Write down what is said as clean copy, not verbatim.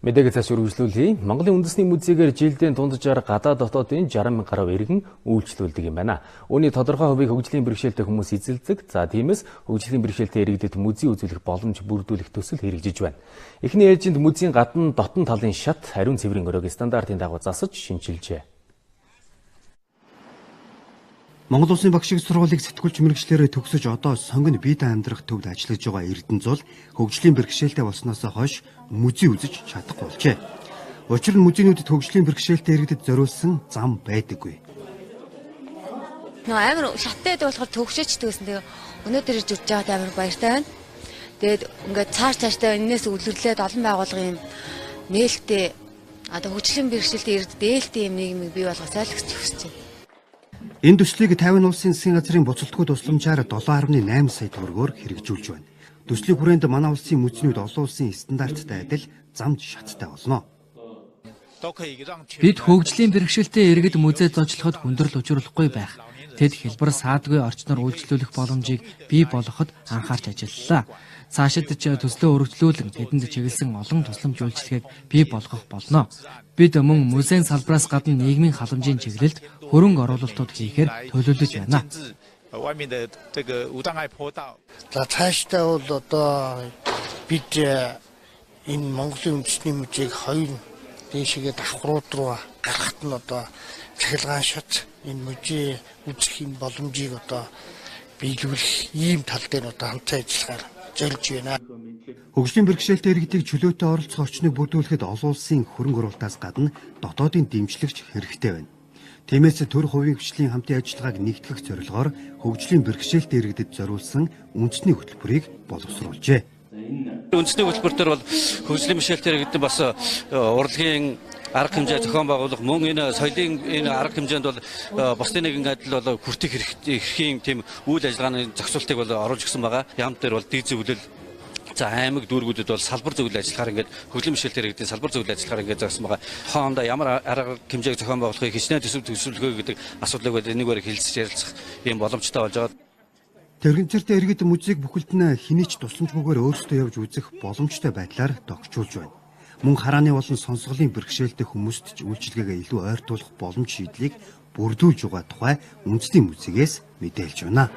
Мэдээгээ цааш үргэлжлүүлье. Монголын үндэсний музейгээр жилдээ дунджаар гадаад дотоодын 60 мянган гаруй иргэн үйлчлүүлдэг юм байна. Үүний тодорхой хувийг хөгжлийн бэрхшээлтэй хүмүүс эзэлдэг. За тиймээс хөгжлийн бэрхшээлтэй иргэдэд музей үзүүлэх боломж бүрдүүлэх төсөл хэрэгжиж байна. Эхний ээлжинд музейн гадна дотн талын шат ариун цэврийн өрөөг стандартын дагуу засаж шинжилжээ. Монгол Улсын багш шиг сургуулийг сэтгүүлч мэргэжлээрээ төгсөж одоо сонгон биедээ амьдрах төвд ажиллаж байгаа Эрдэнэзул хөгжлийн бэрхшээлтэй болсноос хойш музей үзэж чадахгүй болжээ. Учир нь музейнүүдэд хөгжлийн бэрхшээлтэй иргэдэд зориулсан зам байдаггүй. Амар шаттай байдаг болохоор төгсөж төгсөн. Тэгээ өнөөдөр ирж үзэж байгаад амар баяртай байна. Тэгээд ингээд цаашдаа энэс үлгэрлээд олон байгууллагын нээлттэй одоо хөгжлийн бэрхшээлтэй иргэдэд ээлтэй юм нийгмийг бий болгосоо л гэж хүсэж байна. Энэ төслийг 50 улсын засгийн газрын буцалтгүй тусламжаар 7.8 сая төгрөгөөр хэрэгжүүлж байна. Төслийн хүрээнд манай улсын музейнүүд олон улсын стандарттай адил замд шаттай болно. Бид хөгжлийн бэрхшээлтэй иргэд музейд зочлоход хүндрэл учруулахгүй байх. Тэд хэлбэр саадгүй орчноор үйлчлүүлэх боломжийг бий болгоход анхаарч ажиллалаа. Цаашид төслөө өргөжлүүлэн тэдэнд чиглэсэн олон тусламж үйлчлэгийг бий болгох болно. Бид мөн музейн салбараас гадна нийгмийн халамжийн чиглэлд хөрөнгө оруулалтууд хийхээр төлөвлөж байна. За цаашдаа бол одоо бид энэ Монголын үндэсний музейг хоёр дэшигээ давхрууд руу гаргахад нь одоо цахилгаан шат энэ музей үзэх юм боломжийг одоо биелүүлэх ийм тал дээр одоо хамтаа ажиллахаар зорилж байна. Хөгжлийн бэрхшээлтэй иргэдийг чөлөөтэй оролцох орчныг бүрдүүлэхэд олон улсын хөрөнгө оруулалтаас гадна дотоодын дэмжлэгч хэрэгтэй байна. Тиймээс төр хувийн хөгжлийн хамтын ажиллагааг нэгтгэх зорилгоор хөгжлийн бэрхшээлтэй иргэдэд зориулсан үндэсний хөтөлбөрийг боловсруулжээ. Үндэсний хөтөлбөр төр бол хөгжлийн бэрхшээлтэй иргэдэд бас урлагийн арга хэмжээ зохион байгуулах мөн энэ соёлын энэ арга хэмжээнд бол бусдын нэгэн адил бол хүртэх эрхийн тийм үйл ажиллагааны зохицуултыг бол оруулж гисэн байгаа. Яамт дээр бол дэг зөвлөл за аймаг дүүргүүдэд бол салбар зөвлөл ажиллахаар ингээд хөгжлийн бэрхшээлтэй иргэдийн салбар зөвлөл ажиллахаар ингээд зогсон байгаа. Хоорондоо ямар арга хэмжээг зохион байгуулахыг хичнээн төсөвлөгөө гэдэг асуудлыг бол энийг хэлцэж ярилцах юм боломжтой болж байгаа. Тэрэгцэртэй иргэд музейг бүхэлд нь хэний ч тусламжгүйгээр өөрсдөө явж үзэх боломжтой байдлаар тогтчулж байна. Мөн харааны болон сонсголын бэрхшээлтэй хүмүүст ч үйлчилгээгээ илүү ойртуулах боломж шийдлийг бүрдүүлж байгаа тухай үндэсний музейгээс мэдээлж байна.